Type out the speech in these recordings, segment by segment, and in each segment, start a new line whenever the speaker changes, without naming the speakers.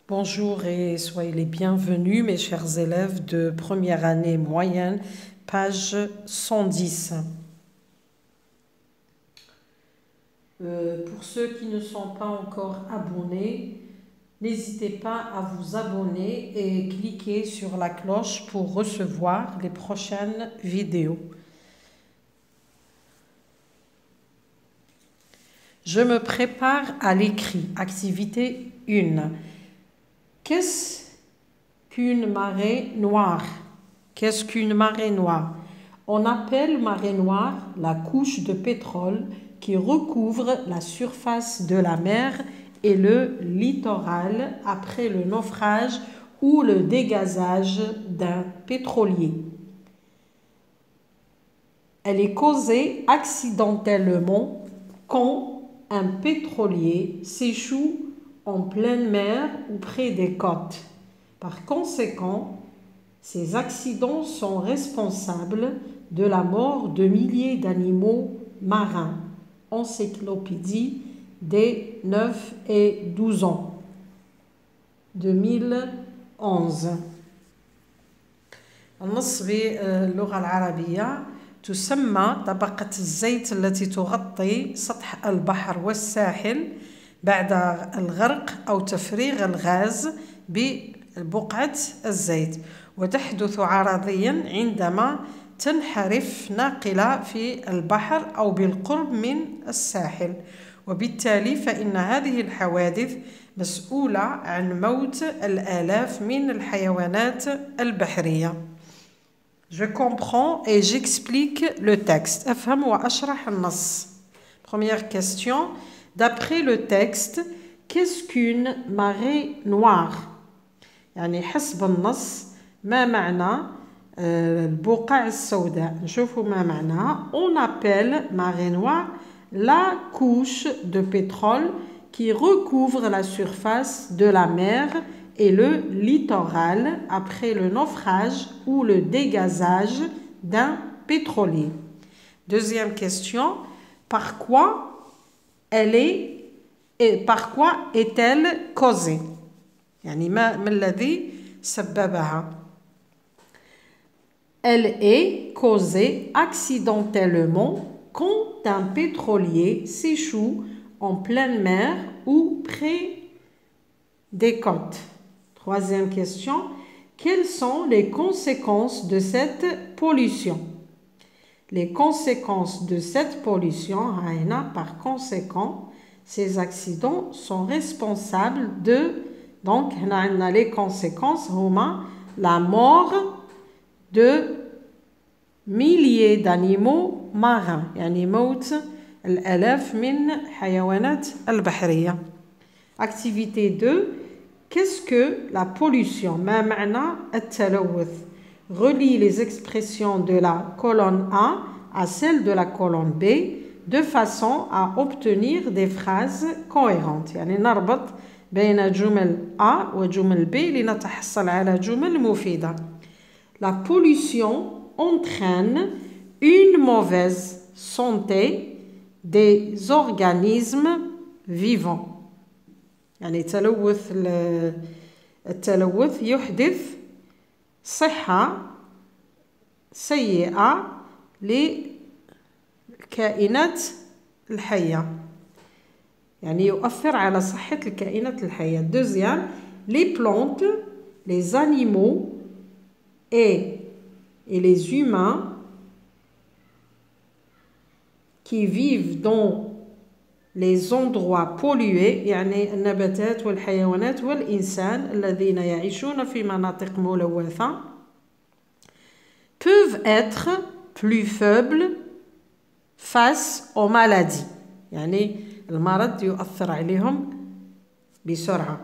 Bonjour et soyez les bienvenus mes chers élèves de première année moyenne, page 110. Pour ceux qui ne sont pas encore abonnés, n'hésitez pas à vous abonner et cliquer sur la cloche pour recevoir les prochaines vidéos. Je me prépare à l'écrit. Activité 1. Qu'est-ce qu'une marée noire? Qu'est-ce qu'une marée noire? On appelle marée noire la couche de pétrole qui recouvre la surface de la mer et le littoral après le naufrage ou le dégazage d'un pétrolier. Elle est causée accidentellement quand un pétrolier s'échoue en pleine mer ou près des côtes. Par conséquent, ces accidents sont responsables de la mort de milliers d'animaux marins. Encyclopédie des 9 et 12 ans. 2011. النص باللغة العربية تسمى طبقة الزيت التي تغطي سطح البحر والساحل بعد الغرق أو تفريغ الغاز ببقعة الزيت، وتحدث عرضيا عندما تنحرف ناقلة في البحر أو بالقرب من الساحل، وبالتالي فإن هذه الحوادث مسؤولة عن موت الآلاف من الحيوانات البحرية. Je comprends et j'explique le texte. أفهم وأشرح النص. Première question. D'après le texte, qu'est-ce qu'une marée noire? يعني حسب النص ما معنى البقع السوداء؟ نشوفوا ما معناها. On appelle marée noire la couche de pétrole qui recouvre la surface de la mer et le littoral après le naufrage ou le dégazage d'un pétrolier. Deuxième question, par quoi est-elle causée? يعني ما الذي سببها؟ Elle est causée accidentellement quand un pétrolier s'échoue en pleine mer ou près des côtes. Troisième question, quelles sont les conséquences de cette pollution? Les conséquences de cette pollution, par conséquent, ces accidents sont responsables de, donc les conséquences, la mort de milliers d'animaux marins, يعني موت الآلاف من حيوانات البحرية. Activité 2. Qu'est-ce que la pollution? ما معنى التلوث? Relie les expressions de la colonne A à celle de la colonne B de façon à obtenir des phrases cohérentes. يعني نربط بين جمل A وجمل B لنتحصل على جمل مفيدة. La pollution entraîne une mauvaise santé des organismes vivants. يعني التلوث يحدث صحة سيئة للكائنات الحية، يعني يؤثر على صحة الكائنات الحية. Deuxième, les plantes, les animaux et les humains qui vivent dans les endroits pollués، يعني النباتات والحيوانات والإنسان الذين يعيشون في مناطق ملوثة peuvent être plus faibles face aux maladies، يعني المرض يؤثر عليهم بسرعة.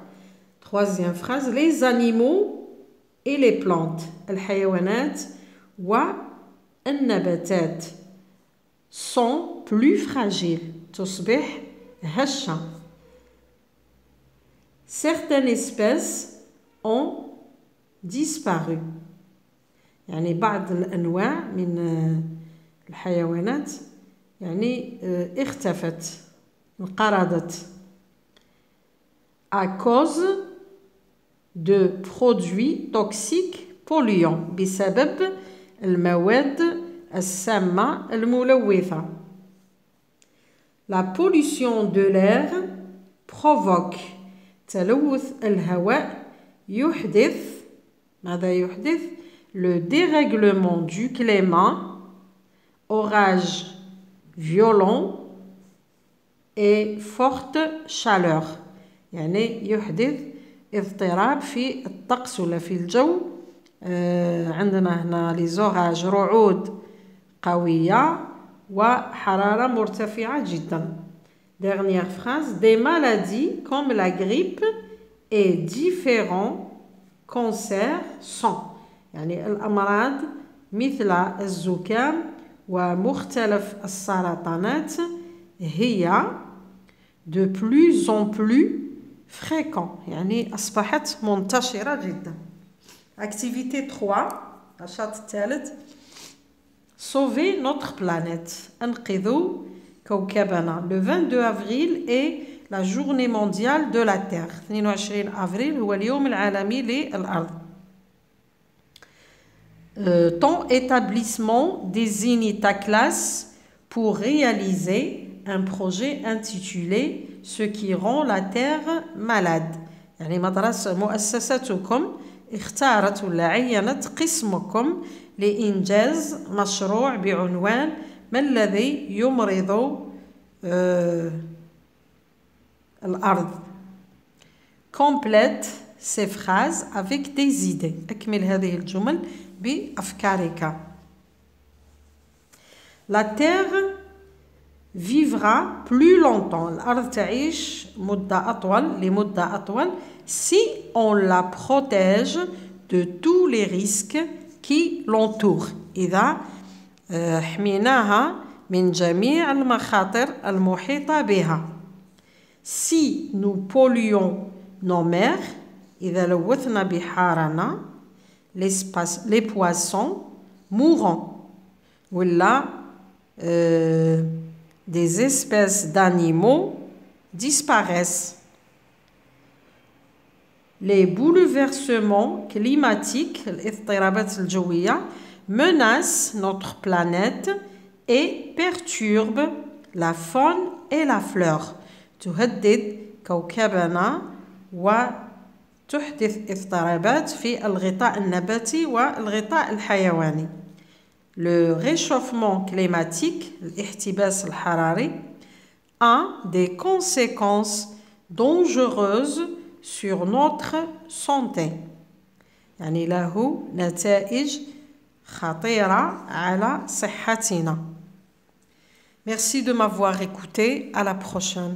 Troisième phrase, les animaux et les plantes، الحيوانات والنباتات sont plus fragiles، تصبح هشة. Certaines espèces ont disparu، يعني بعض الأنواع من الحيوانات يعني اختفت، انقرضت. À cause de produits toxiques polluants بسبب المواد السامة الملوثة. La pollution de l'air provoque تلوث الهواء يحدث ماذا يحدث le dérèglement du climat, orages violents et forte chaleur. يعني يحدث اضطراب في الطقس ولا في الجو. عندنا هنا les orages رعود قوية وحرارة مرتفعة جدا. Dernière phrase. Des maladies comme la grippe et différents cancers sont. يعني الأمراض مثل الزكام ومختلف السرطانات هي de plus en plus fréquent. يعني أصبحت منتشرة جدا. Activité 3 النشاط الثالث. Sauver notre planète. أنقذوا كوكبنا. Le 22 avril est la journée mondiale de la Terre. 22 أفريل هو اليوم العالمي للأرض. Ton établissement désigne ta classe pour réaliser un projet intitulé Ce qui rend la terre malade. يعني مؤسستكم اختارت ولا عينت قسمكم لإنجاز مشروع بعنوان ما الذي يمرض الأرض. Complète ces phrases avec des idées. أكمل هذه الجمل بأفكارك. La terre vivra plus longtemps. الأرض تعيش مدة أطول لمدة أطول si on la protège de tous les risques qui l'entourent. إذا حميناها من جميع المخاطر المحيطة بها. Si nous polluons nos mers, إذا لوثنا بحارنا les poissons mourront. ولا des espèces d'animaux disparaissent. Les bouleversements climatiques, الاضطرابات الجوية, menacent notre planète et perturbent la faune et la flore. تهدد كوكبنا وتحدث اضطرابات في الغطاء النباتي والغطاء الحيواني. Le réchauffement climatique, الاحتباس الحراري, a des conséquences dangereuses sur notre santé. يعني له نتائج خطيرة على صحتنا. Merci de m'avoir écouté. À la prochaine.